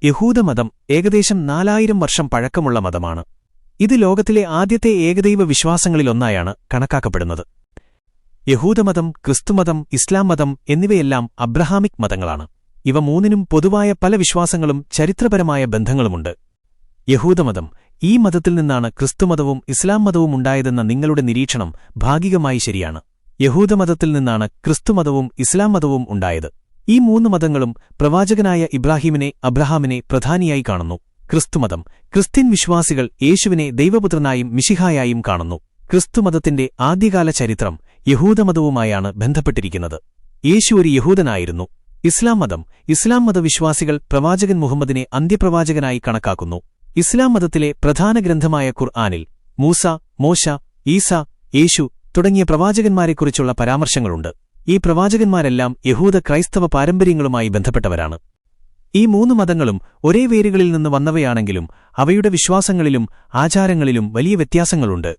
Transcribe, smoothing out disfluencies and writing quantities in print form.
യഹൂദമതം ഏകദേശം 4000 വർഷം പഴക്കമുള്ള മതമാണ്. ഇത് ലോകത്തിലെ ആദ്യത്തെ ഏകദൈവ വിശ്വാസങ്ങളിലൊന്നായാണ് കണക്കാക്കപ്പെടുന്നത്. യഹൂദമതം, ക്രിസ്തുമതം, ഇസ്ലാം മതം എന്നിവയെല്ലാം അബ്രഹാമിക് മതങ്ങളാണ്. ഇവ മൂന്നിനും പൊതുവായ പല വിശ്വാസങ്ങളും ചരിത്രപരമായ ബന്ധങ്ങളുമുണ്ട്. യഹൂദമതം: ഈ മതത്തിൽ നിന്നാണ് ക്രിസ്തുമതവും ഇസ്ലാം മതവും ഉണ്ടായതെന്ന നിങ്ങളുടെ നിരീക്ഷണം ഭാഗികമായി ശരിയാണ്. യഹൂദമതത്തിൽ നിന്നാണ് ക്രിസ്തുമതവും ഇസ്ലാം മതവും ഉണ്ടായത്. ഈ മൂന്ന് മതങ്ങളും പ്രവാചകനായ ഇബ്രാഹീമിനെ, അബ്രഹാമിനെ പ്രധാനിയായി കാണുന്നു. ക്രിസ്തുമതം: ക്രിസ്ത്യൻ വിശ്വാസികൾ യേശുവിനെ ദൈവപുത്രനായും മിശിഹായായും കാണുന്നു. ക്രിസ്തുമതത്തിന്റെ ആദ്യകാല ചരിത്രം യഹൂദമതവുമായാണ് ബന്ധപ്പെട്ടിരിക്കുന്നത്. യേശു ഒരു യഹൂദനായിരുന്നു. ഇസ്ലാം മതം: ഇസ്ലാം മതവിശ്വാസികൾ പ്രവാചകൻ മുഹമ്മദിനെ അന്ത്യപ്രവാചകനായി കണക്കാക്കുന്നു. ഇസ്ലാം മതത്തിലെ പ്രധാന ഗ്രന്ഥമായ ഖുർആനിൽ മൂസ, മോശ, ഈസ, യേശു തുടങ്ങിയ പ്രവാചകന്മാരെക്കുറിച്ചുള്ള പരാമർശങ്ങളുണ്ട്. ഈ പ്രവാചകന്മാരെല്ലാം യഹൂദ ക്രൈസ്തവ പാരമ്പര്യങ്ങളുമായി ബന്ധപ്പെട്ടവരാണ്. ഈ മൂന്ന് മതങ്ങളും ഒരേ വേരുകളിൽ നിന്ന് വന്നവയാണെങ്കിലും അവയുടെ വിശ്വാസങ്ങളിലും ആചാരങ്ങളിലും വലിയ വ്യത്യാസങ്ങളുണ്ട്.